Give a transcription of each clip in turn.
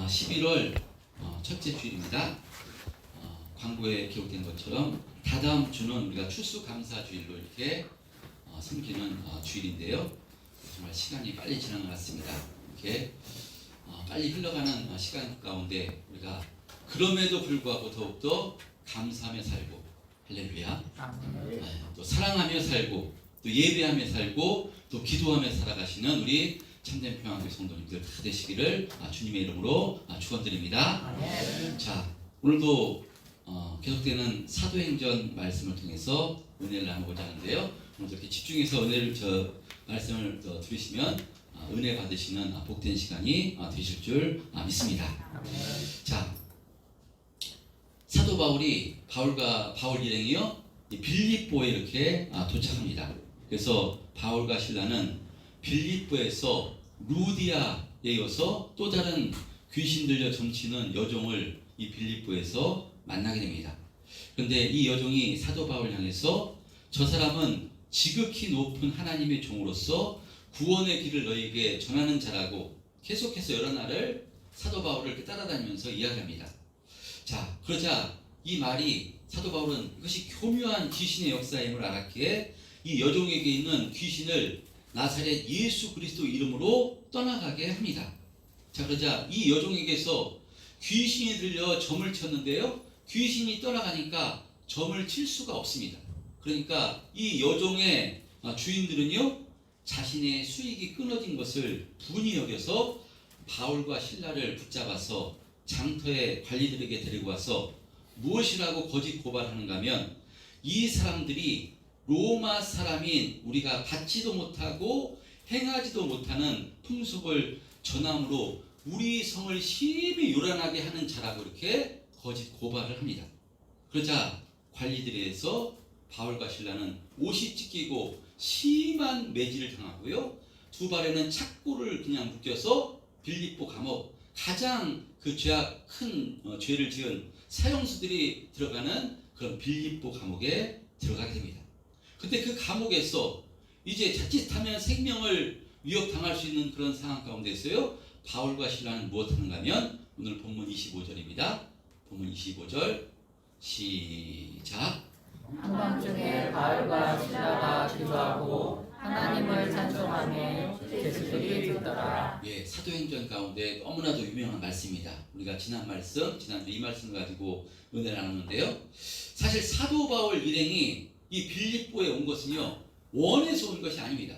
11월 첫째 주일입니다. 광고에 기록된 것처럼 다다음 주는 우리가 추수감사주일로 이렇게 섬기는 주일인데요. 정말 시간이 빨리 지나는 것 같습니다. 이렇게 빨리 흘러가는 시간 가운데 우리가 그럼에도 불구하고 더욱더 감사하며 살고, 할렐루야, 또 사랑하며 살고, 또 예배하며 살고, 또 기도하며 살아가시는 우리 참된 평안교회 성도님들 다 되시기를 주님의 이름으로 축원드립니다. 자, 오늘도 계속되는 사도행전 말씀을 통해서 은혜를 나누고자 하는데요. 오늘 이렇게 집중해서 은혜를 말씀을 들으시면 은혜 받으시는 복된 시간이 되실 줄 믿습니다. 자, 사도 바울이 바울 일행이요 빌립보에 이렇게 도착합니다. 그래서 바울과 실라는 빌립보에서 루디아에 이어서 또 다른 귀신 들려 점치는 여종을 이 빌립보에서 만나게 됩니다. 그런데 이 여종이 사도 바울 향해서 저 사람은 지극히 높은 하나님의 종으로서 구원의 길을 너희에게 전하는 자라고 계속해서 여러 날을 사도 바울을 이렇게 따라다니면서 이야기합니다. 자, 그러자 이 말이 사도 바울은 이것이 교묘한 귀신의 역사임을 알았기에 이 여종에게 있는 귀신을 나사렛 예수 그리스도 이름으로 떠나가게 합니다. 자, 그러자 이 여종에게서 귀신이 들려 점을 쳤는데요, 귀신이 떠나가니까 점을 칠 수가 없습니다. 그러니까 이 여종의 주인들은요 자신의 수익이 끊어진 것을 분이 여겨서 바울과 실라를 붙잡아서 장터의 관리들에게 데리고 와서 무엇이라고 거짓 고발하는가 하면 이 사람들이 로마 사람인 우리가 받지도 못하고 행하지도 못하는 풍속을 전함으로 우리 성을 심히 요란하게 하는 자라고 이렇게 거짓 고발을 합니다. 그러자 관리들에서 바울과 실라는 옷이 찢기고 심한 매질을 당하고요, 두 발에는 착고를 그냥 묶여서 빌립보 감옥, 가장 그 죄악 큰 죄를 지은 사형수들이 들어가는 그런 빌립보 감옥에 들어가게 됩니다. 근데 그 감옥에서 이제 자칫하면 생명을 위협당할 수 있는 그런 상황 가운데서요, 바울과 실라는 무엇 하는가 하면 오늘 본문 25절입니다. 본문 25절 시작. 한밤중에 바울과 실라가 기도하고 하나님을 찬송하며 제수들이 듣더라. 예, 사도행전 가운데 너무나도 유명한 말씀입니다. 우리가 지난주 이 말씀을 가지고 은혜를 나누는데요. 사실 사도 바울 일행이 이 빌립보에 온 것은요 원해서 온 것이 아닙니다.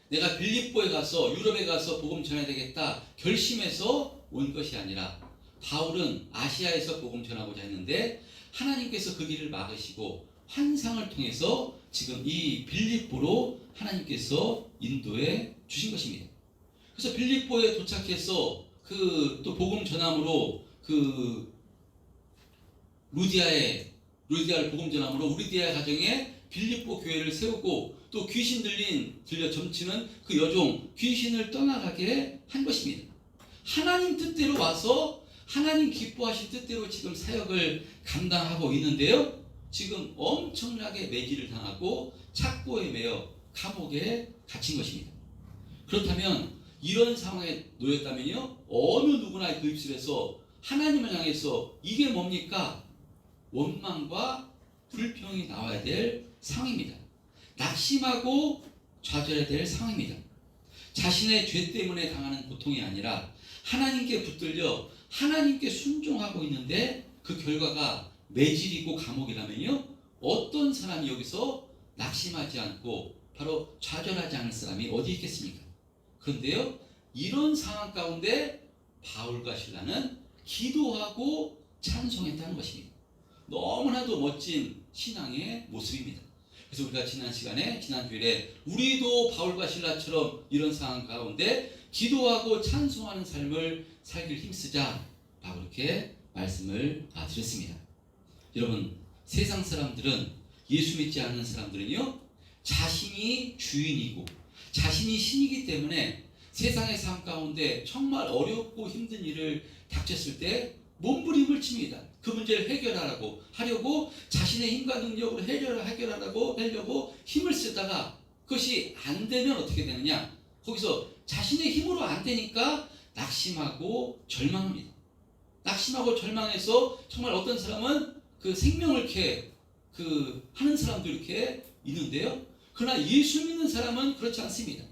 내가 빌립보에 가서 유럽에 가서 복음 전해야 되겠다 결심해서 온 것이 아니라 바울은 아시아에서 복음 전하고자 했는데 하나님께서 그 길을 막으시고 환상을 통해서 지금 이 빌립보로 하나님께서 인도해 주신 것입니다. 그래서 빌립보에 도착해서 또 복음 전함으로 루디아를 복음 전함으로 루디아 가정에 빌립보 교회를 세우고 또 귀신 들려 점치는 그 여종 귀신을 떠나가게 한 것입니다. 하나님 뜻대로 와서 하나님 기뻐하신 뜻대로 지금 사역을 감당하고 있는데요, 지금 엄청나게 매질을 당하고 착고에 매여 감옥에 갇힌 것입니다. 그렇다면 이런 상황에 놓였다면요, 어느 누구나 그 입술에서 하나님을 향해서 이게 뭡니까? 원망과 불평이 나와야 될 상황입니다. 낙심하고 좌절해야 될 상황입니다. 자신의 죄 때문에 당하는 고통이 아니라 하나님께 붙들려 하나님께 순종하고 있는데 그 결과가 매질이고 감옥이라면요, 어떤 사람이 여기서 낙심하지 않고 바로 좌절하지 않을 사람이 어디 있겠습니까? 그런데요, 이런 상황 가운데 바울과 실라는 기도하고 찬송했다는 것입니다. 너무나도 멋진 신앙의 모습입니다. 그래서 우리가 지난 주일에 우리도 바울과 실라처럼 이런 상황 가운데 기도하고 찬송하는 삶을 살길 힘쓰자 라고 이렇게 말씀을 드렸습니다. 여러분, 세상 사람들은, 예수 믿지 않는 사람들은요 자신이 주인이고 자신이 신이기 때문에 세상의 삶 가운데 정말 어렵고 힘든 일을 닥쳤을 때 몸부림을 칩니다. 그 문제를 하려고 자신의 힘과 능력으로 해결하려고 힘을 쓰다가 그것이 안 되면 어떻게 되느냐? 거기서 자신의 힘으로 안 되니까 낙심하고 절망합니다. 낙심하고 절망해서 정말 어떤 사람은 그 생명을 이렇게 하는 사람도 이렇게 있는데요. 그러나 예수 믿는 사람은 그렇지 않습니다.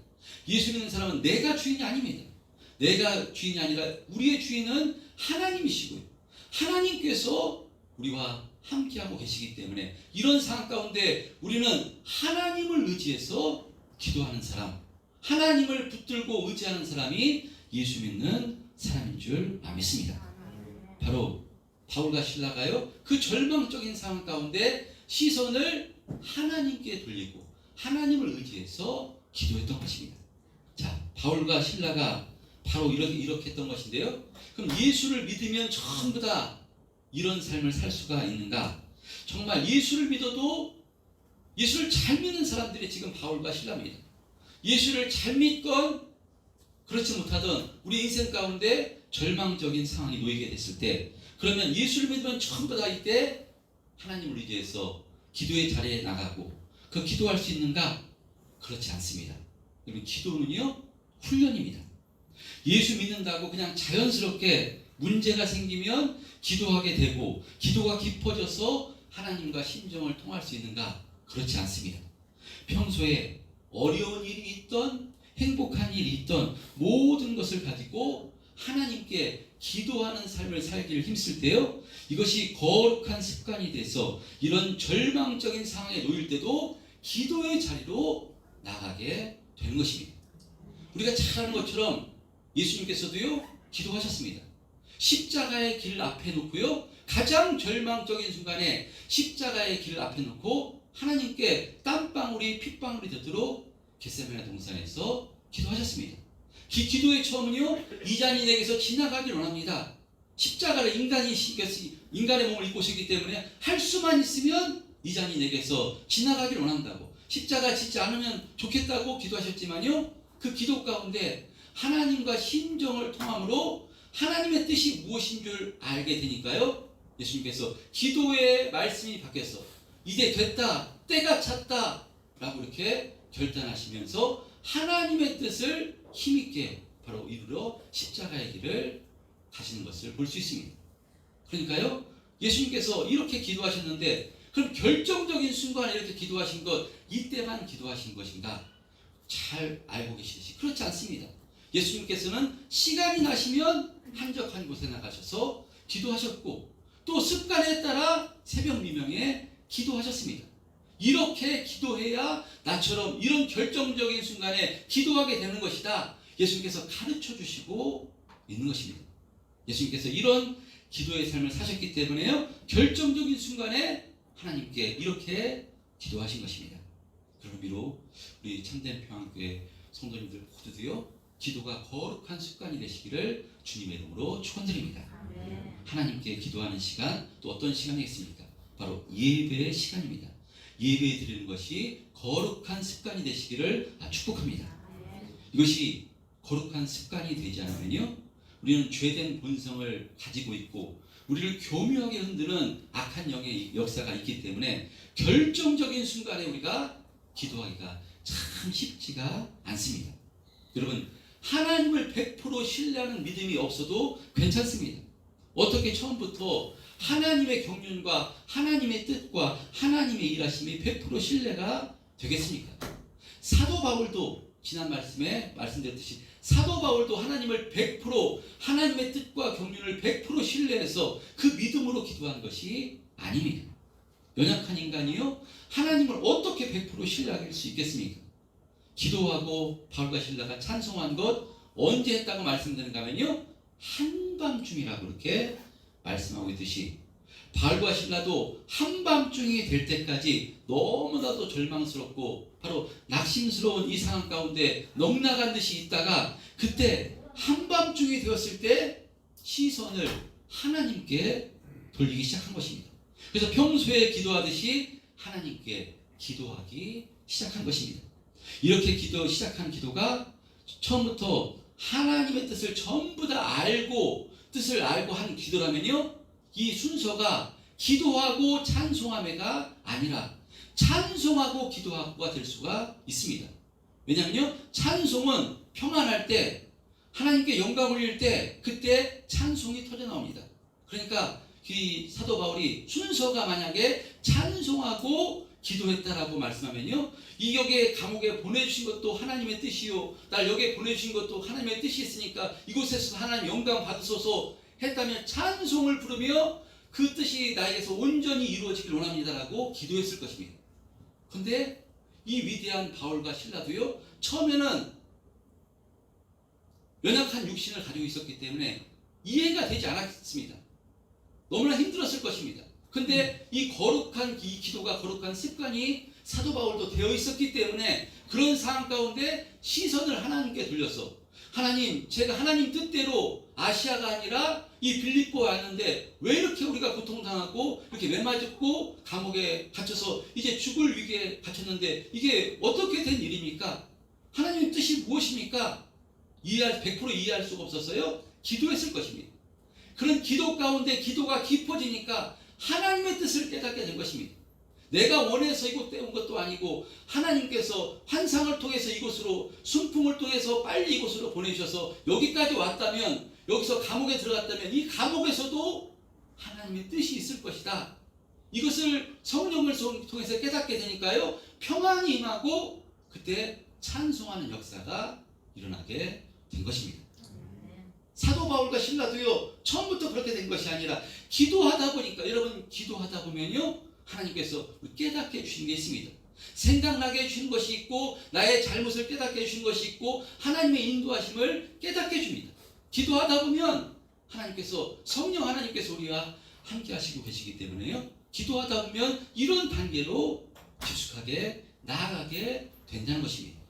예수 믿는 사람은 내가 주인이 아닙니다. 내가 주인이 아니라 우리의 주인은 하나님이시고요. 하나님께서 우리와 함께하고 계시기 때문에 이런 상황 가운데 우리는 하나님을 의지해서 기도하는 사람, 하나님을 붙들고 의지하는 사람이 예수 믿는 사람인 줄 믿습니다. 바로 바울과 실라가요, 그 절망적인 상황 가운데 시선을 하나님께 돌리고 하나님을 의지해서 기도했던 것입니다. 자, 바울과 실라가 바로 이렇게 했던 것인데요. 그럼 예수를 믿으면 전부 다 이런 삶을 살 수가 있는가? 정말 예수를 믿어도 예수를 잘 믿는 사람들이 지금 바울과 실라입니다. 예수를 잘 믿건 그렇지 못하던 우리 인생 가운데 절망적인 상황이 놓이게 됐을 때, 그러면 예수를 믿으면 전부 다 이때 하나님을 의지해서 기도의 자리에 나가고 그 기도할 수 있는가? 그렇지 않습니다. 여러분, 기도는요 훈련입니다. 예수 믿는다고 그냥 자연스럽게 문제가 생기면 기도하게 되고 기도가 깊어져서 하나님과 심정을 통할 수 있는가? 그렇지 않습니다. 평소에 어려운 일이 있던 행복한 일이 있던 모든 것을 가지고 하나님께 기도하는 삶을 살기를 힘쓸 때요, 이것이 거룩한 습관이 돼서 이런 절망적인 상황에 놓일 때도 기도의 자리로 나가게 되는 것입니다. 우리가 잘 아는 것처럼 예수님께서도요 기도하셨습니다. 십자가의 길 앞에 놓고요, 가장 절망적인 순간에 십자가의 길 앞에 놓고 하나님께 땀방울이 핏방울이 되도록 겟세마네 동산에서 기도하셨습니다. 기도의 처음은요, 이 잔이 내게서 지나가길 원합니다. 십자가를 인간의 몸을 입고 오시기 때문에 할 수만 있으면 이 잔이 내게서 지나가길 원한다고, 십자가 짓지 않으면 좋겠다고 기도하셨지만요, 그 기도 가운데 하나님과 심정을 통함으로 하나님의 뜻이 무엇인 줄 알게 되니까요, 예수님께서 기도의 말씀이 바뀌어서 이제 됐다, 때가 찼다 라고 이렇게 결단하시면서 하나님의 뜻을 힘있게 바로 이루러 십자가의 길을 가시는 것을 볼 수 있습니다. 그러니까요, 예수님께서 이렇게 기도하셨는데, 그럼 결정적인 순간에 이렇게 기도하신 것, 이때만 기도하신 것인가? 잘 알고 계시듯이 그렇지 않습니다. 예수님께서는 시간이 나시면 한적한 곳에 나가셔서 기도하셨고, 또 습관에 따라 새벽 미명에 기도하셨습니다. 이렇게 기도해야 나처럼 이런 결정적인 순간에 기도하게 되는 것이다, 예수님께서 가르쳐 주시고 있는 것입니다. 예수님께서 이런 기도의 삶을 사셨기 때문에요, 결정적인 순간에 하나님께 이렇게 기도하신 것입니다. 그런 의미로 우리 참된 평안교회 성도님들 모두도요, 기도가 거룩한 습관이 되시기를 주님의 이름으로 축원드립니다. 하나님께 기도하는 시간, 또 어떤 시간이겠습니까? 바로 예배의 시간입니다. 예배 드리는 것이 거룩한 습관이 되시기를 축복합니다. 이것이 거룩한 습관이 되지 않으면요, 우리는 죄된 본성을 가지고 있고 우리를 교묘하게 흔드는 악한 영의 역사가 있기 때문에 결정적인 순간에 우리가 기도하기가 참 쉽지가 않습니다. 여러분, 하나님을 100% 신뢰하는 믿음이 없어도 괜찮습니다. 어떻게 처음부터 하나님의 경륜과 하나님의 뜻과 하나님의 일하심이 100% 신뢰가 되겠습니까? 사도 바울도 지난 말씀에 말씀드렸듯이 사도 바울도 하나님을 100% 하나님의 뜻과 경륜을 100% 신뢰해서 그 믿음으로 기도한 것이 아닙니다. 연약한 인간이요, 하나님을 어떻게 100% 신뢰할 수 있겠습니까? 기도하고 바울과 실라가 찬송한 것 언제 했다고 말씀드리는가 하면요, 한밤중이라고 그렇게 말씀하고 있듯이 바울과 실라도 한밤중이 될 때까지 너무나도 절망스럽고 바로 낙심스러운 이 상황 가운데 넋나간 듯이 있다가 그때 한밤중이 되었을 때 시선을 하나님께 돌리기 시작한 것입니다. 그래서 평소에 기도하듯이 하나님께 기도하기 시작한 것입니다. 이렇게 시작한 기도가 처음부터 하나님의 뜻을 전부 다 알고 뜻을 알고 하는 기도라면요, 이 순서가 기도하고 찬송함회가 아니라 찬송하고 기도하고가 될 수가 있습니다. 왜냐하면요, 찬송은 평안할 때, 하나님께 영광 올릴 때 그때 찬송이 터져 나옵니다. 그러니까 이 사도 바울이 순서가 만약에 찬송하고 기도했다라고 말씀하면요, 이 여기에 감옥에 보내주신 것도 하나님의 뜻이요, 날 여기에 보내주신 것도 하나님의 뜻이 있으니까 이곳에서 하나님 영광 받으소서 했다면 찬송을 부르며 그 뜻이 나에게서 온전히 이루어지길 원합니다라고 기도했을 것입니다. 근데 이 위대한 바울과 실라도요, 처음에는 연약한 육신을 가지고 있었기 때문에 이해가 되지 않았습니다. 너무나 힘들었을 것입니다. 근데 이 기도가 거룩한 습관이 사도 바울도 되어 있었기 때문에 그런 상황 가운데 시선을 하나님께 돌려서, 하나님, 제가 하나님 뜻대로 아시아가 아니라 이 빌립보에 왔는데 왜 이렇게 우리가 고통당하고 이렇게 매맞고 감옥에 갇혀서 이제 죽을 위기에 갇혔는데 이게 어떻게 된 일입니까? 하나님 뜻이 무엇입니까? 100% 이해할 수가 없었어요. 기도했을 것입니다. 그런 기도 가운데 기도가 깊어지니까 하나님의 뜻을 깨닫게 된 것입니다. 내가 원해서 이곳에 온 것도 아니고 하나님께서 환상을 통해서 이곳으로, 순풍을 통해서 빨리 이곳으로 보내주셔서 여기까지 왔다면, 여기서 감옥에 들어갔다면 이 감옥에서도 하나님의 뜻이 있을 것이다. 이것을 성령을 통해서 깨닫게 되니까요, 평안이 임하고 그때 찬송하는 역사가 일어나게 된 것입니다. 사도 바울과 실라도요, 처음부터 그렇게 된 것이 아니라 기도하다 보니까, 여러분 기도하다 보면요, 하나님께서 깨닫게 해주시는 게 있습니다. 생각나게 해주시는 것이 있고, 나의 잘못을 깨닫게 해주시는 것이 있고, 하나님의 인도하심을 깨닫게 해줍니다. 기도하다 보면 하나님께서, 성령 하나님께서 우리와 함께 하시고 계시기 때문에요, 기도하다 보면 이런 단계로 깊숙하게 나아가게 된다는 것입니다.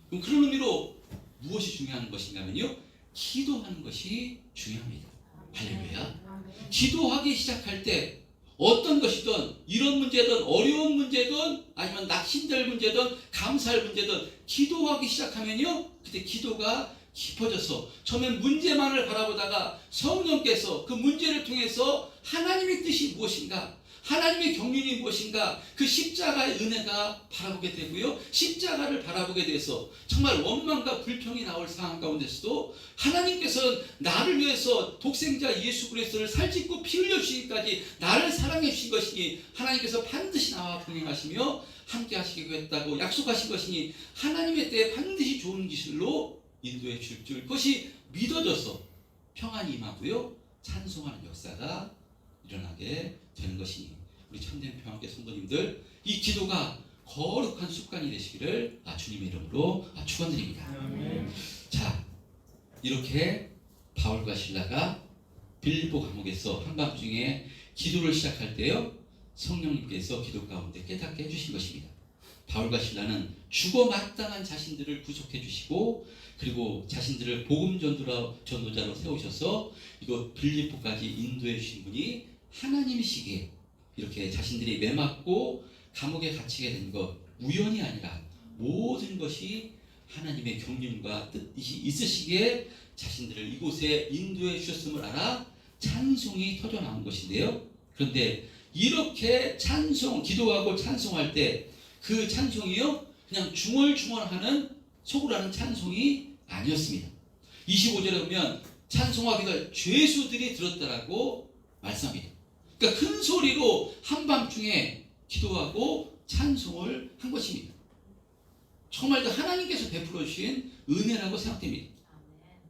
그럼 그런 의미로 무엇이 중요한 것인가면요, 기도하는 것이 중요합니다. 할렐루야. 기도하기 시작할 때 어떤 것이든, 이런 문제든 어려운 문제든 아니면 낙심될 문제든 감사할 문제든 기도하기 시작하면요, 그때 기도가 깊어져서 처음엔 문제만을 바라보다가 성령께서 그 문제를 통해서 하나님의 뜻이 무엇인가, 하나님의 경륜이 무엇인가, 그 십자가의 은혜가 바라보게 되고요, 십자가를 바라보게 돼서 정말 원망과 불평이 나올 상황 가운데서도 하나님께서는 나를 위해서 독생자 예수 그리스도를 살짓고 피 흘려 주시기까지 나를 사랑해 주신 것이니 하나님께서 반드시 나와 동행하시며 함께 하시겠다고 약속하신 것이니 하나님의 때에 반드시 좋은 기술로 인도해 줄 그것이 믿어져서 평안이 임하고요, 찬송하는 역사가 일어나게 되는 것이니 우리 참된 평안교회 성도님들, 이 기도가 거룩한 습관이 되시기를 주님의 이름으로 축원드립니다. 자, 이렇게 바울과 실라가 빌립보 감옥에서 한밤중에 기도를 시작할 때요, 성령님께서 기도 가운데 깨닫게 해주신 것입니다. 바울과 실라는 죽어 마땅한 자신들을 구속해 주시고, 그리고 자신들을 복음 전도자로 세우셔서 이거 빌립보까지 인도해 주신 분이 하나님이시기에 이렇게 자신들이 매맞고 감옥에 갇히게 된 것 우연이 아니라 모든 것이 하나님의 경륜과 뜻이 있으시기에 자신들을 이곳에 인도해 주셨음을 알아 찬송이 터져 나온 것인데요. 그런데 이렇게 기도하고 찬송할 때 그 찬송이요, 그냥 중얼중얼하는 속으로 하는 찬송이 아니었습니다. 25절에 보면 찬송하기를 죄수들이 들었다라고 말씀합니다. 그러니까 큰 소리로 한밤중에 기도하고 찬송을 한 것입니다. 정말 그 하나님께서 베풀어 주신 은혜라고 생각됩니다.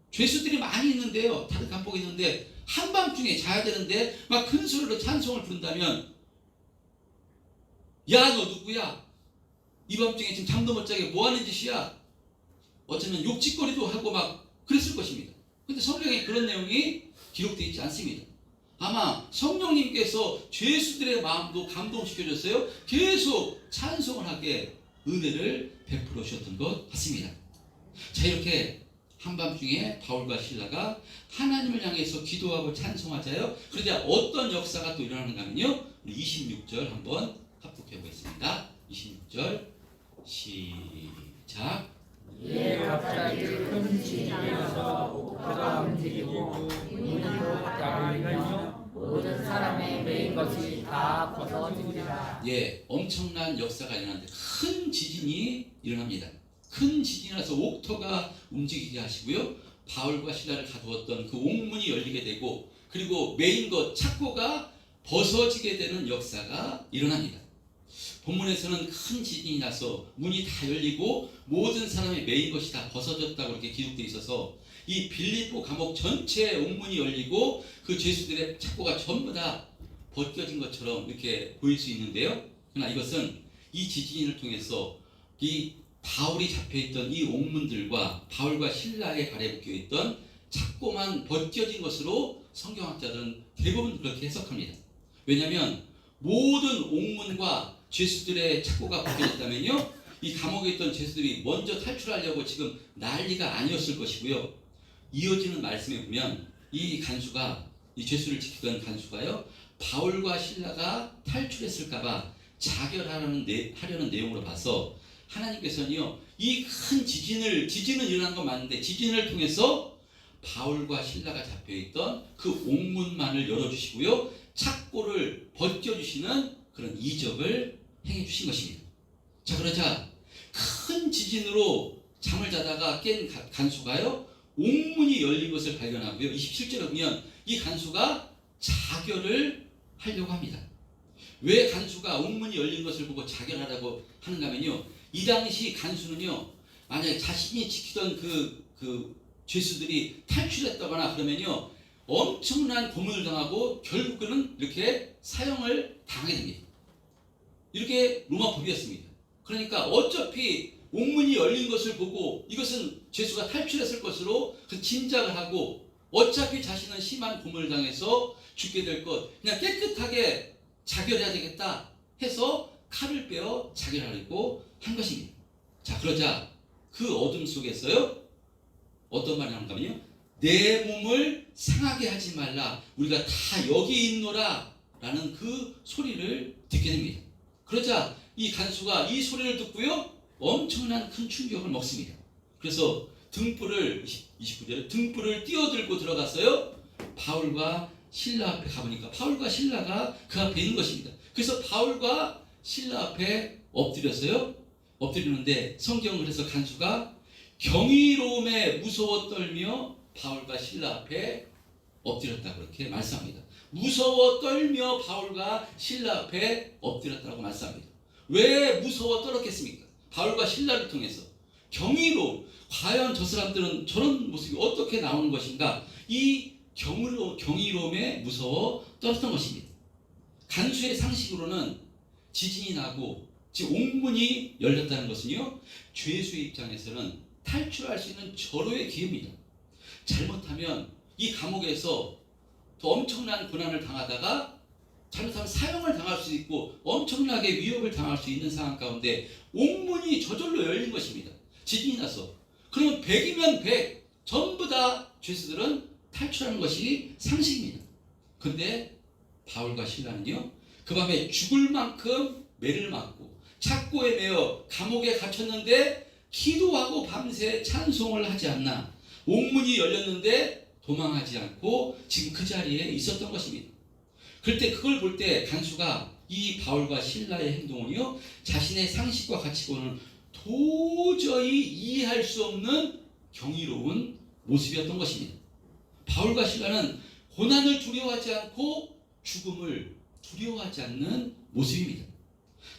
죄수들이 많이 있는데요, 다른 감옥에 있는데 한밤중에 자야 되는데 막 큰 소리로 찬송을 부른다면, 야 너 누구야? 이 밤중에 지금 잠도 못 자게 뭐 하는 짓이야? 어쩌면 욕짓거리도 하고 막 그랬을 것입니다. 그런데 성경에 그런 내용이 기록되어 있지 않습니다. 아마 성령님께서 죄수들의 마음도 감동시켜줬어요. 계속 찬송을 하게 은혜를 베풀어 주셨던 것 같습니다. 자, 이렇게 한밤중에 바울과 실라가 하나님을 향해서 기도하고 찬송하자요. 그러자 어떤 역사가 또 일어나는가 하면요, 우리 26절 한번 합독해 보겠습니다. 26절 시작. 이에 갑자기 큰 지진이 일어서 옥토가 움직이고 문으로 바닥을 열며 모든 사람의 메인 것이 다 벗어지리라. 예, 엄청난 역사가 일어나는데 큰 지진이 일어납니다. 큰 지진이 나서 옥토가 움직이게 하시고요, 바울과 실라를 가두었던 그 옥문이 열리게 되고, 그리고 메인 것 착고가 벗어지게 되는 역사가 일어납니다. 본문에서는 큰 지진이 나서 문이 다 열리고 모든 사람의 메인 것이 다 벗어졌다고 이렇게 기록되어 있어서 이 빌립보 감옥 전체의 옥문이 열리고 그 죄수들의 착고가 전부 다 벗겨진 것처럼 이렇게 보일 수 있는데요. 그러나 이것은 이 지진을 통해서 이 바울이 잡혀있던 이 옥문들과 바울과 신라에 발에 묶여있던 착고만 벗겨진 것으로 성경학자들은 대부분 그렇게 해석합니다. 왜냐하면 모든 옥문과 죄수들의 착고가 벗겨졌다면요, 이 감옥에 있던 죄수들이 먼저 탈출하려고 지금 난리가 아니었을 것이고요. 이어지는 말씀에 보면 이 간수가, 이 죄수를 지키던 간수가요, 바울과 신라가 탈출했을까봐 자결하려는 내용으로 봐서 하나님께서는요, 이 큰 지진은 일어난 건 맞는데 지진을 통해서 바울과 신라가 잡혀있던 그 옥문만을 열어주시고요, 착고를 벗겨주시는 그런 이적을 행해주신 것입니다. 자, 그러자 큰 지진으로 잠을 자다가 깬 간수가요, 옥문이 열린 것을 발견하고요, 27절에 보면 이 간수가 자결을 하려고 합니다. 왜 간수가 옥문이 열린 것을 보고 자결하라고 하는가 하면요, 이 당시 간수는요, 만약에 자신이 지키던 그 죄수들이 탈출했다거나 그러면요, 엄청난 고문을 당하고 결국은 이렇게 사형을 당하게 됩니다. 이렇게 로마 법이었습니다. 그러니까 어차피 옥문이 열린 것을 보고 이것은 죄수가 탈출했을 것으로 그 짐작을 하고 어차피 자신은 심한 고문을 당해서 죽게 될 것, 그냥 깨끗하게 자결해야 되겠다 해서 칼을 빼어 자결하려고 한 것입니다. 자, 그러자 그 어둠 속에서요, 어떤 말이 나오는가 하면요, 내 몸을 상하게 하지 말라, 우리가 다 여기 있노라 라는 그 소리를 듣게 됩니다. 그러자 이 간수가 이 소리를 듣고요, 엄청난 큰 충격을 먹습니다. 그래서 등불을, 29절에 등불을 뛰어들고 들어갔어요. 바울과 신라 앞에 가보니까 바울과 신라가 그 앞에 있는 것입니다. 그래서 바울과 신라 앞에 엎드렸어요. 엎드리는데 성경은 그래서 간수가 경이로움에 무서워 떨며 바울과 신라 앞에 엎드렸다 그렇게 말씀합니다. 무서워 떨며 바울과 신라 앞에 엎드렸다고 말씀합니다. 왜 무서워 떨었겠습니까? 바울과 신라를 통해서 경이로움, 과연 저 사람들은 저런 모습이 어떻게 나오는 것인가, 이 경이로움에 무서워 떨었던 것입니다. 간수의 상식으로는 지진이 나고 즉 옥문이 열렸다는 것은요, 죄수의 입장에서는 탈출할 수 있는 절호의 기회입니다. 잘못하면 이 감옥에서 더 엄청난 고난을 당하다가 잘못하면 사형을 당할 수 있고 엄청나게 위협을 당할 수 있는 상황 가운데 옥문이 저절로 열린 것입니다. 지진이 나서. 그러면 100이면 100 전부 다 죄수들은 탈출하는 것이 상식입니다. 근데 바울과 신라는요, 그 밤에 죽을 만큼 매를 맞고 착고에 매여 감옥에 갇혔는데 기도하고 밤새 찬송을 하지 않나, 옥문이 열렸는데 도망하지 않고 지금 그 자리에 있었던 것입니다. 그럴 때 그걸 볼 때 간수가 이 바울과 신라의 행동은요, 자신의 상식과 가치관을 도저히 이해할 수 없는 경이로운 모습이었던 것입니다. 바울과 신라는 고난을 두려워하지 않고 죽음을 두려워하지 않는 모습입니다.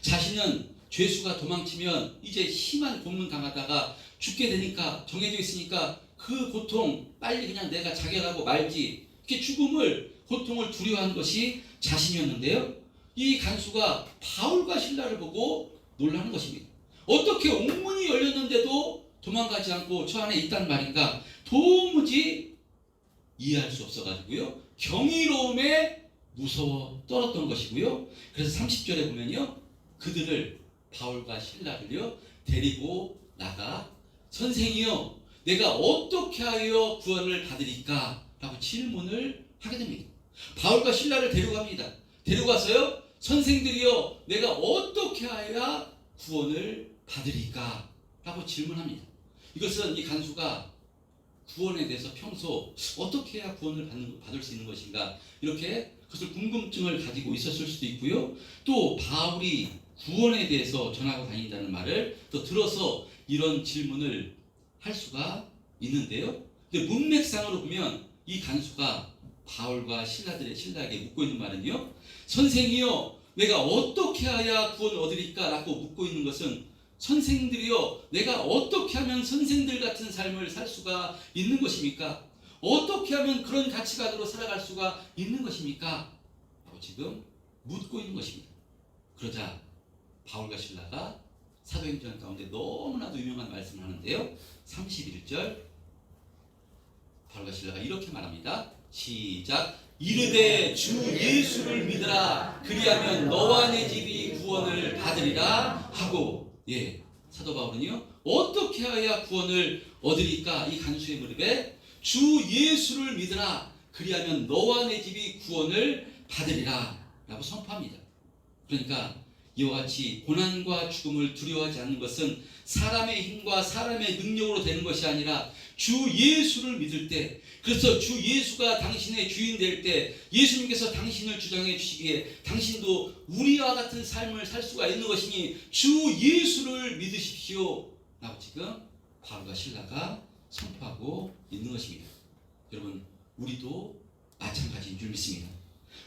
자신은 죄수가 도망치면 이제 심한 고문 당하다가 죽게 되니까 정해져 있으니까 그 고통 빨리 그냥 내가 자결하고 말지, 이렇게 죽음을, 고통을 두려워한 것이 자신이었는데요, 이 간수가 바울과 신라를 보고 놀라는 것입니다. 어떻게 옥문이 열렸는데도 도망가지 않고 저 안에 있단 말인가, 도무지 이해할 수 없어가지고요, 경이로움에 무서워 떨었던 것이고요. 그래서 30절에 보면요, 그들을, 바울과 신라를요, 데리고 나가 선생이여 내가 어떻게 하여 구원을 받으리까 라고 질문을 하게 됩니다. 바울과 신라를 데려갑니다. 데려가서요, 선생들이여 내가 어떻게 하여야 구원을 받으리까 라고 질문합니다. 이것은 이 간수가 구원에 대해서 평소 어떻게 해야 구원을 받을 수 있는 것인가, 이렇게 그것을 궁금증을 가지고 있었을 수도 있고요, 또 바울이 구원에 대해서 전하고 다닌다는 말을 또 들어서 이런 질문을 할 수가 있는데요. 근데 문맥상으로 보면 이 간수가 바울과 신라에게 묻고 있는 말은요, 선생이요 내가 어떻게 하야 구원을 얻으리까 라고 묻고 있는 것은, 선생들이요 내가 어떻게 하면 선생들 같은 삶을 살 수가 있는 것입니까? 어떻게 하면 그런 가치관으로 살아갈 수가 있는 것입니까? 라고 지금 묻고 있는 것입니다. 그러자 바울과 신라가 사도행전 가운데 너무나도 유명한 말씀을 하는데요, 31절 바울과 신라가 이렇게 말합니다. 시작. 이르되 주 예수를 믿으라 그리하면 너와 내 집이 구원을 받으리라 하고. 예, 사도 바울은요 어떻게 하여야 구원을 얻으리까? 이 간수의 무릎에 주 예수를 믿으라 그리하면 너와 내 집이 구원을 받으리라 라고 선포합니다. 그러니까 이와 같이 고난과 죽음을 두려워하지 않는 것은 사람의 힘과 사람의 능력으로 되는 것이 아니라 주 예수를 믿을 때, 그래서 주 예수가 당신의 주인 될 때 예수님께서 당신을 주장해 주시기에 당신도 우리와 같은 삶을 살 수가 있는 것이니 주 예수를 믿으십시오 라고 지금 바울과 신라가 선포하고 있는 것입니다. 여러분, 우리도 마찬가지인 줄 믿습니다.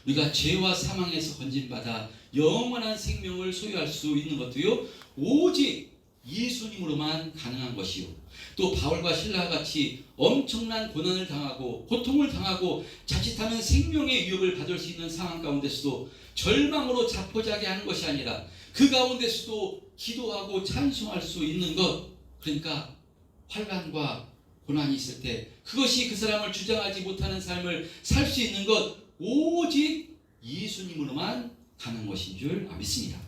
우리가 죄와 사망에서 건진받아 영원한 생명을 소유할 수 있는 것도요 오직 예수님으로만 가능한 것이요, 또 바울과 신라와 같이 엄청난 고난을 당하고 고통을 당하고 자칫하면 생명의 위협을 받을 수 있는 상황 가운데서도 절망으로 자포자기 하는 것이 아니라 그 가운데서도 기도하고 찬송할 수 있는 것, 그러니까 환난과 고난이 있을 때 그것이 그 사람을 주장하지 못하는 삶을 살 수 있는 것 오직 예수님으로만 가능한 것인 줄 믿습니다.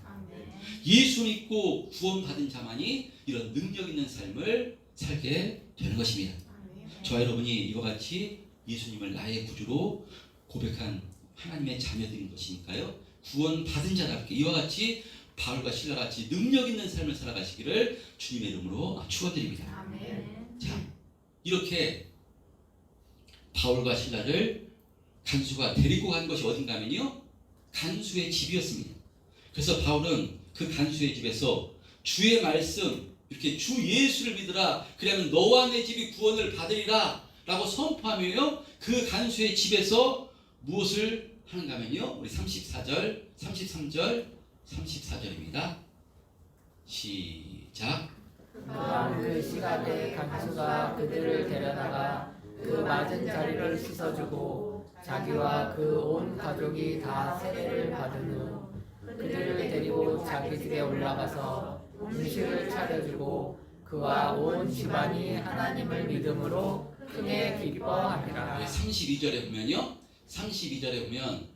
예수 믿고 구원받은 자만이 이런 능력 있는 삶을 살게 되는 것입니다. 저와 여러분이 이와 같이 예수님을 나의 구주로 고백한 하나님의 자녀들인 것이니까요, 구원받은 자답게 이와 같이 바울과 신라 같이 능력 있는 삶을 살아가시기를 주님의 이름으로 축원드립니다. 자, 이렇게 바울과 신라를 간수가 데리고 간 것이 어딘가 하면요, 간수의 집이었습니다. 그래서 바울은 그 간수의 집에서 주의 말씀, 이렇게 주 예수를 믿으라 그러면 너와 내 집이 구원을 받으리라 라고 선포하며요, 그 간수의 집에서 무엇을 하는가 하면요, 우리 34절 33절 34절입니다 시작. 또한 그 시간에 간수가 그들을 데려다가 그 맞은 자리를 씻어주고 자기와 그 온 가족이 다 세례를 받은 후 그들을 데리고 자기 집에 올라가서 음식을 차려주고 그와 온 집안이 하나님을 믿음으로 크게 기뻐하니라. 32절에 보면요, 32절에 보면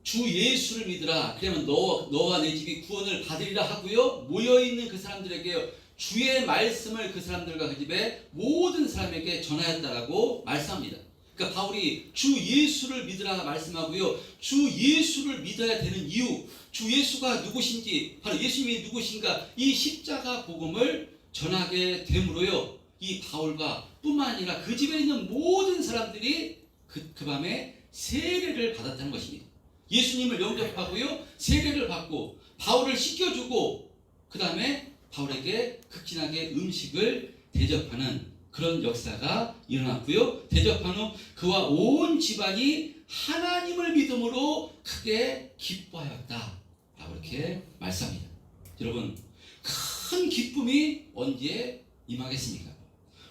주 예수를 믿으라 그러면 너와 내 집이 구원을 받으리라 하고요, 모여있는 그 사람들에게 주의 말씀을 그 사람들과 그 집의 모든 사람에게 전하였다라고 말씀합니다. 그러니까 바울이 주 예수를 믿으라 말씀하고요, 주 예수를 믿어야 되는 이유, 주 예수가 누구신지, 바로 예수님이 누구신가, 이 십자가 복음을 전하게 됨으로요, 이 바울과 뿐만 아니라 그 집에 있는 모든 사람들이 그 밤에 세례를 받았다는 것입니다. 예수님을 영접하고요, 세례를 받고 바울을 씻겨주고 그 다음에 바울에게 극진하게 음식을 대접하는 그런 역사가 일어났고요, 대접한 후 그와 온 집안이 하나님을 믿음으로 크게 기뻐하였다 라고 이렇게 말씀합니다. 여러분, 큰 기쁨이 언제 임하겠습니까?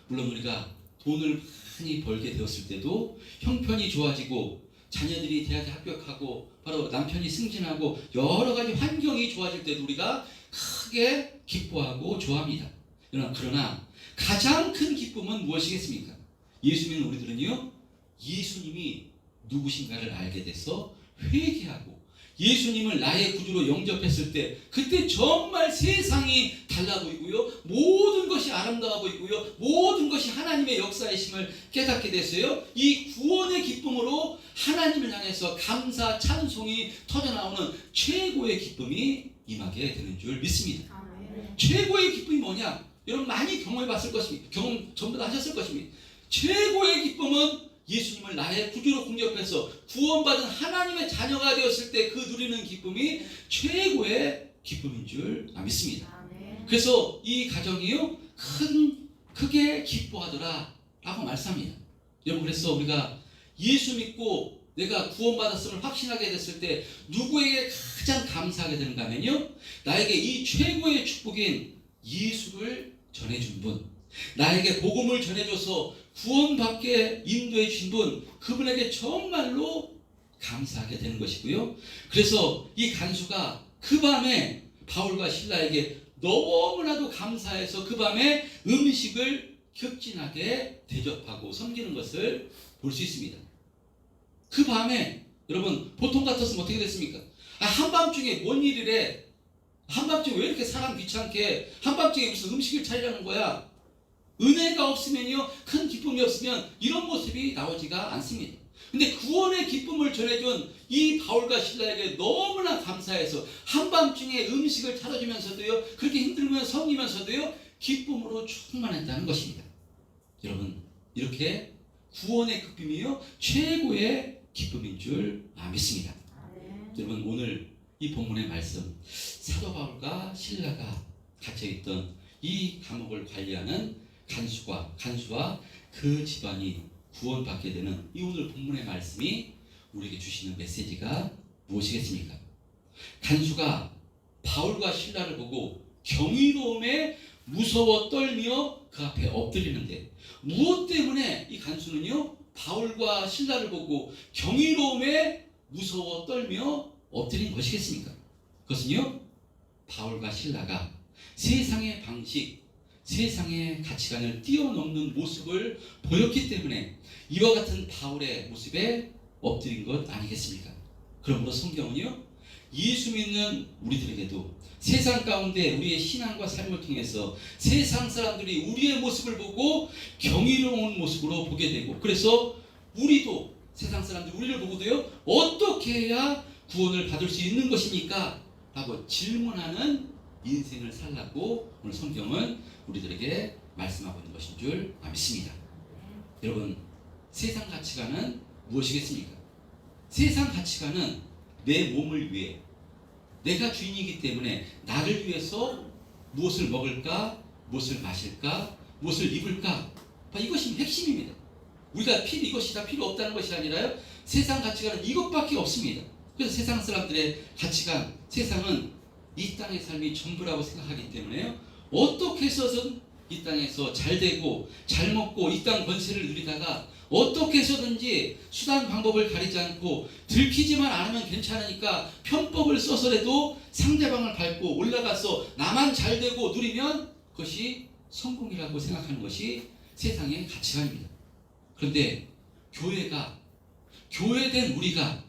물론 우리가 돈을 많이 벌게 되었을 때도 형편이 좋아지고 자녀들이 대학에 합격하고 바로 남편이 승진하고 여러 가지 환경이 좋아질 때도 우리가 크게 기뻐하고 좋아합니다. 그러나 가장 큰 기쁨은 무엇이겠습니까? 예수 믿는 우리들은요, 예수님이 누구신가를 알게 돼서 회개하고 예수님을 나의 구주로 영접했을 때 그때 정말 세상이 달라 보이고요, 모든 것이 아름다워 보이고요, 모든 것이 하나님의 역사이심을 깨닫게 됐어요. 이 구원의 기쁨으로 하나님을 향해서 감사 찬송이 터져나오는 최고의 기쁨이 임하게 되는 줄 믿습니다. 최고의 기쁨이 뭐냐? 여러분 많이 경험해 봤을 것입니다. 경험 전부 다 하셨을 것입니다. 최고의 기쁨은 예수님을 나의 구주로 공격해서 구원받은 하나님의 자녀가 되었을 때 그 누리는 기쁨이 최고의 기쁨인 줄 믿습니다. 그래서 이 가정이요, 크게 기뻐하더라 라고 말씀합니다. 여러분, 그래서 우리가 예수 믿고 내가 구원받았음을 확신하게 됐을 때 누구에게 가장 감사하게 되는가 하면요, 나에게 이 최고의 축복인 예수를 전해준 분, 나에게 복음을 전해줘서 구원받게 인도해 주신 분, 그분에게 정말로 감사하게 되는 것이고요. 그래서 이 간수가 그 밤에 바울과 실라에게 너무나도 감사해서 그 밤에 음식을 격진하게 대접하고 섬기는 것을 볼 수 있습니다. 그 밤에 여러분 보통 같았으면 어떻게 됐습니까? 한밤중에 뭔 일이래? 한밤중에 왜 이렇게 사람 귀찮게 한밤중에 무슨 음식을 차리라는 거야? 은혜가 없으면요, 큰 기쁨이 없으면 이런 모습이 나오지가 않습니다. 근데 구원의 기쁨을 전해준 이 바울과 실라에게 너무나 감사해서 한밤중에 음식을 차려주면서도요, 그렇게 힘들면 섬기면서도요, 기쁨으로 충만했다는 것입니다. 여러분, 이렇게 구원의 기쁨이요, 최고의 기쁨인 줄 믿습니다. 여러분, 오늘 이 본문의 말씀, 사도 바울과 실라가 갇혀있던 이 감옥을 관리하는 간수와 그 집안이 구원받게 되는 이 오늘 본문의 말씀이 우리에게 주시는 메시지가 무엇이겠습니까? 간수가 바울과 실라를 보고 경이로움에 무서워 떨며 그 앞에 엎드리는데, 무엇 때문에 이 간수는요, 바울과 신라를 보고 경이로움에 무서워 떨며 엎드린 것이겠습니까? 그것은요, 바울과 신라가 세상의 방식, 세상의 가치관을 뛰어넘는 모습을 보였기 때문에 이와 같은 바울의 모습에 엎드린 것 아니겠습니까? 그러므로 성경은요, 예수 믿는 우리들에게도 세상 가운데 우리의 신앙과 삶을 통해서 세상 사람들이 우리의 모습을 보고 경이로운 모습으로 보게 되고, 그래서 우리도 세상 사람들이 우리를 보고도요, 어떻게 해야 구원을 받을 수 있는 것입니까? 라고 질문하는 인생을 살라고 오늘 성경은 우리들에게 말씀하고 있는 것인 줄 믿습니다. 여러분, 세상 가치관은 무엇이겠습니까? 세상 가치관은 내 몸을 위해, 내가 주인이기 때문에 나를 위해서 무엇을 먹을까, 무엇을 마실까, 무엇을 입을까, 이것이 핵심입니다. 우리가 이것이 다 필요 없다는 것이 아니라요, 세상 가치관은 이것밖에 없습니다. 그래서 세상 사람들의 가치관, 세상은 이 땅의 삶이 전부라고 생각하기 때문에요, 어떻게 해서든 이 땅에서 잘 되고 잘 먹고 이 땅 권세를 누리다가 어떻게 해서든지 수단 방법을 가리지 않고 들키지만 않으면 괜찮으니까 편법을 써서라도 상대방을 밟고 올라가서 나만 잘 되고 누리면 그것이 성공이라고 생각하는 것이 세상의 가치관입니다. 그런데 교회된 우리가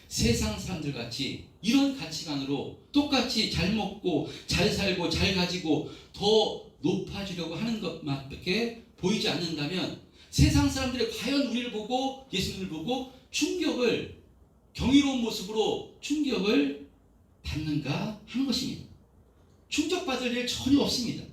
세상 사람들 같이 이런 가치관으로 똑같이 잘 먹고 잘 살고 잘 가지고 더 높아지려고 하는 것밖에 보이지 않는다면 세상 사람들이 과연 우리를 보고 예수님을 보고 경이로운 모습으로 충격을 받는가 하는 것입니다. 충격받을 일 전혀 없습니다.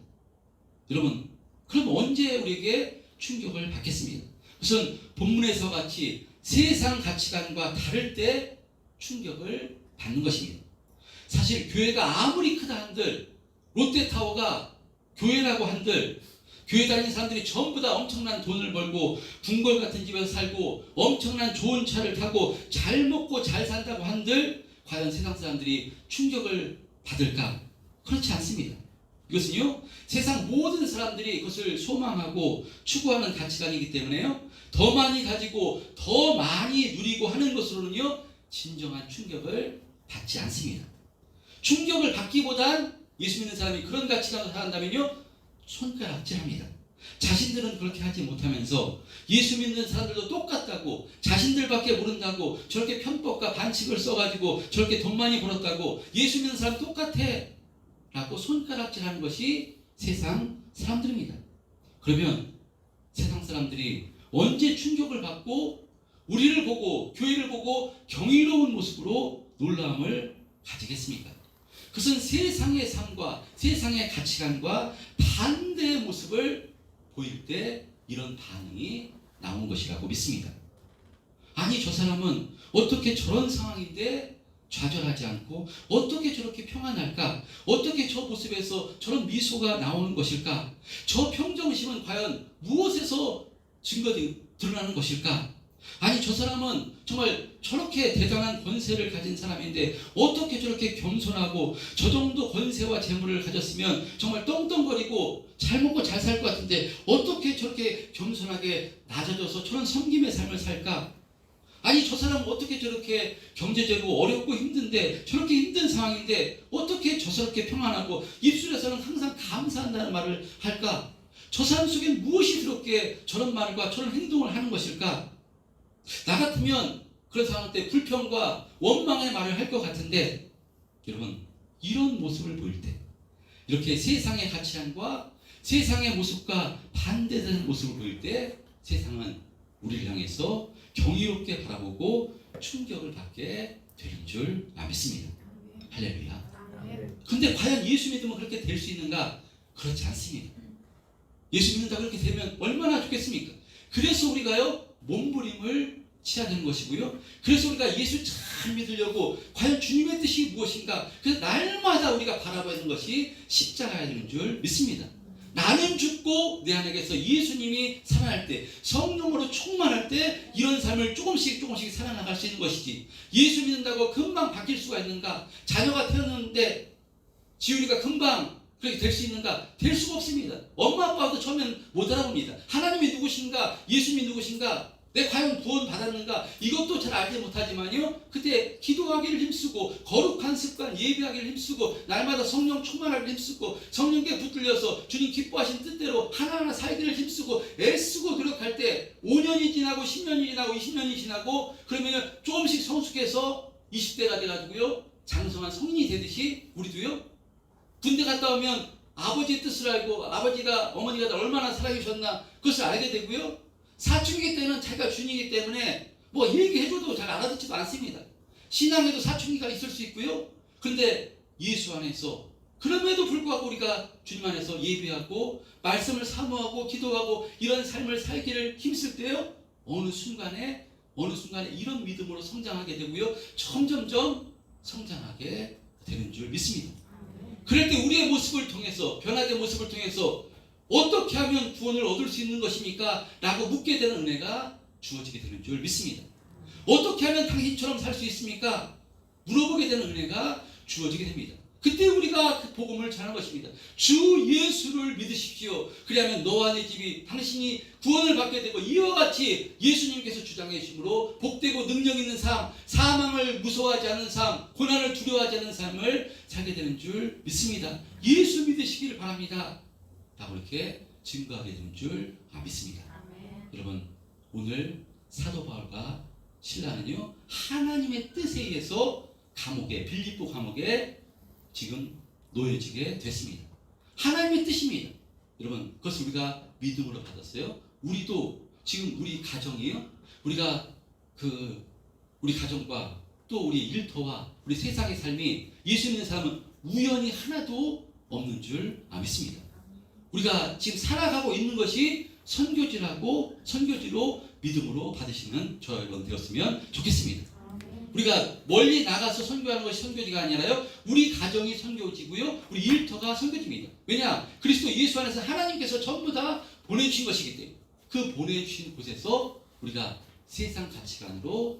여러분, 그럼 언제 우리에게 충격을 받겠습니까? 우선 본문에서 같이 세상 가치관과 다를 때 충격을 받는 것입니다. 사실 교회가 아무리 크다 한들, 롯데타워가 교회라고 한들, 교회 다니는 사람들이 전부 다 엄청난 돈을 벌고 궁궐 같은 집에서 살고 엄청난 좋은 차를 타고 잘 먹고 잘 산다고 한들 과연 세상 사람들이 충격을 받을까? 그렇지 않습니다. 이것은요, 세상 모든 사람들이 그것을 소망하고 추구하는 가치관이기 때문에요, 더 많이 가지고 더 많이 누리고 하는 것으로는요, 진정한 충격을 받지 않습니다. 충격을 받기보단 예수 믿는 사람이 그런 가치관으로 살아간다면요, 손가락질합니다. 자신들은 그렇게 하지 못하면서 예수 믿는 사람들도 똑같다고, 자신들밖에 모른다고 저렇게 편법과 반칙을 써가지고 저렇게 돈 많이 벌었다고, 예수 믿는 사람 똑같아 라고 손가락질하는 것이 세상 사람들입니다. 그러면 세상 사람들이 언제 충격을 받고 우리를 보고 교회를 보고 경이로운 모습으로 놀라움을 가지겠습니까? 그것은 세상의 삶과 세상의 가치관과 반대의 모습을 보일 때 이런 반응이 나온 것이라고 믿습니다. 아니, 저 사람은 어떻게 저런 상황인데 좌절하지 않고 어떻게 저렇게 평안할까? 어떻게 저 모습에서 저런 미소가 나오는 것일까? 저 평정심은 과연 무엇에서 증거되고 드러나는 것일까? 아니 저 사람은 정말 저렇게 대단한 권세를 가진 사람인데 어떻게 저렇게 겸손하고 저 정도 권세와 재물을 가졌으면 정말 떵떵거리고 잘 먹고 잘 살 것 같은데 어떻게 저렇게 겸손하게 낮아져서 저런 섬김의 삶을 살까? 아니 저 사람은 어떻게 저렇게 경제적으로 어렵고 힘든데 저렇게 힘든 상황인데 어떻게 저렇게 평안하고 입술에서는 항상 감사한다는 말을 할까? 저 사람 속에 무엇이 그렇게 저런 말과 저런 행동을 하는 것일까? 나 같으면 그런 상황 때 불평과 원망의 말을 할 것 같은데 여러분 이런 모습을 보일 때 이렇게 세상의 가치관과 세상의 모습과 반대되는 모습을 보일 때 세상은 우리를 향해서 경이롭게 바라보고 충격을 받게 되는 줄 믿습니다. 할렐루야. 근데 과연 예수 믿으면 그렇게 될 수 있는가? 그렇지 않습니다. 예수 믿는다고 그렇게 되면 얼마나 좋겠습니까? 그래서 우리가요 몸부림을 치야 되는 것이고요. 그래서 우리가 예수 잘 믿으려고 과연 주님의 뜻이 무엇인가? 그래서 날마다 우리가 바라봐야 하는 것이 십자가야 되는 줄 믿습니다. 나는 죽고 내 안에서 예수님이 살아날 때 성령으로 충만할 때 이런 삶을 조금씩 살아나갈 수 있는 것이지 예수 믿는다고 금방 바뀔 수가 있는가? 자녀가 태어났는데 지훈이가 금방 그렇게 될 수 있는가? 될 수가 없습니다. 엄마 아빠도 처음엔 못 알아봅니다. 하나님이 누구신가? 예수님이 누구신가? 내가 과연 구원 받았는가? 이것도 잘 알지 못하지만요. 그때 기도하기를 힘쓰고 거룩한 습관 예배하기를 힘쓰고 날마다 성령 충만하기를 힘쓰고 성령께 붙들려서 주님 기뻐하신 뜻대로 하나하나 살기를 힘쓰고 애쓰고 노력할 때 5년이 지나고 10년이 지나고 20년이 지나고 그러면 조금씩 성숙해서 20대가 돼가지고요. 장성한 성인이 되듯이 우리도요. 군대 갔다 오면 아버지의 뜻을 알고 아버지가 어머니가 날 얼마나 사랑해주셨나 그것을 알게 되고요. 사춘기 때는 자기가 주인이기 때문에 뭐 얘기해줘도 잘 알아듣지도 않습니다. 신앙에도 사춘기가 있을 수 있고요. 근데 예수 안에서 그럼에도 불구하고 우리가 주님 안에서 예배하고 말씀을 사모하고 기도하고 이런 삶을 살기를 힘쓸 때요. 어느 순간에 이런 믿음으로 성장하게 되고요. 점점점 성장하게 되는 줄 믿습니다. 그럴 때 우리의 모습을 통해서 변화된 모습을 통해서 어떻게 하면 구원을 얻을 수 있는 것입니까? 라고 묻게 되는 은혜가 주어지게 되는 줄 믿습니다. 어떻게 하면 당신처럼 살 수 있습니까? 물어보게 되는 은혜가 주어지게 됩니다. 그때 우리가 그 복음을 전하는 것입니다. 주 예수를 믿으십시오. 그리하면 너와 네 집이 당신이 구원을 받게 되고 이와 같이 예수님께서 주장해 주심으로 복되고 능력 있는 삶, 사망을 무서워하지 않는 삶, 고난을 두려워하지 않는 삶을 살게 되는 줄 믿습니다. 예수 믿으시기를 바랍니다. 라고 이렇게 증거하게 되는 줄 믿습니다. 여러분 오늘 사도 바울과 실라는요 하나님의 뜻에 의해서 감옥에 빌립보 감옥에 지금 놓여지게 됐습니다. 하나님의 뜻입니다. 여러분 그것을 우리가 믿음으로 받았어요. 우리도 지금 우리 가정이요 우리가 우리 가정과 또 우리 일터와 우리 세상의 삶이 예수 믿는 사람은 우연히 하나도 없는 줄 믿습니다. 우리가 지금 살아가고 있는 것이 선교지로 믿음으로 받으시는 저 여러분 되었으면 좋겠습니다. 우리가 멀리 나가서 선교하는 것이 선교지가 아니라요. 우리 가정이 선교지고요. 우리 일터가 선교지입니다. 왜냐? 그리스도 예수 안에서 하나님께서 전부 다 보내주신 것이기 때문에 그 보내주신 곳에서 우리가 세상 가치관으로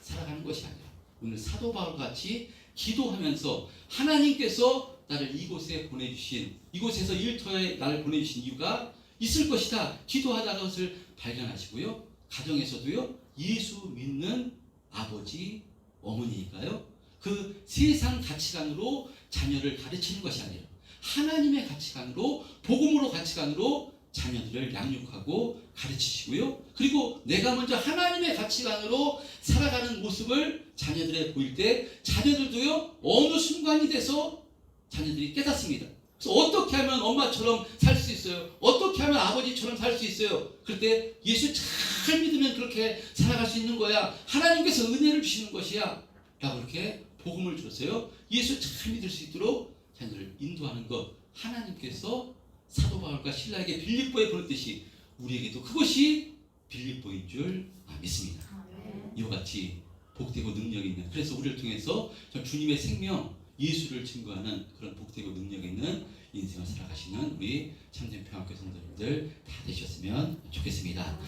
살아가는 것이 아니라 오늘 사도 바울 같이 기도하면서 하나님께서 나를 이곳에 보내주신 이곳에서 일터에 나를 보내주신 이유가 있을 것이다. 기도하다가 그것을 발견하시고요. 가정에서도요. 예수 믿는 아버지, 어머니니까요. 그 세상 가치관으로 자녀를 가르치는 것이 아니라 하나님의 가치관으로 복음으로 가치관으로 자녀들을 양육하고 가르치시고요. 그리고 내가 먼저 하나님의 가치관으로 살아가는 모습을 자녀들에 보일 때 자녀들도요. 어느 순간이 돼서 자녀들이 깨닫습니다. 그래서 어떻게 하면 엄마처럼 살 수 있어요? 어떻게 하면 아버지처럼 살 수 있어요? 그럴 때 예수 잘 믿으면 그렇게 살아갈 수 있는 거야. 하나님께서 은혜를 주시는 것이야. 라고 이렇게 복음을 줬어요. 예수 잘 믿을 수 있도록 자녀를 인도하는 것. 하나님께서 사도 바울과 실라에게 빌립보에 보냈듯이 우리에게도 그것이 빌립보인 줄 믿습니다. 이와 같이 복되고 능력 있는 그래서 우리를 통해서 주님의 생명 예수를 증거하는 그런 복되고 능력 있는 인생을 살아가시는 우리 참된 평화교회 성도님들 다 되셨으면 좋겠습니다.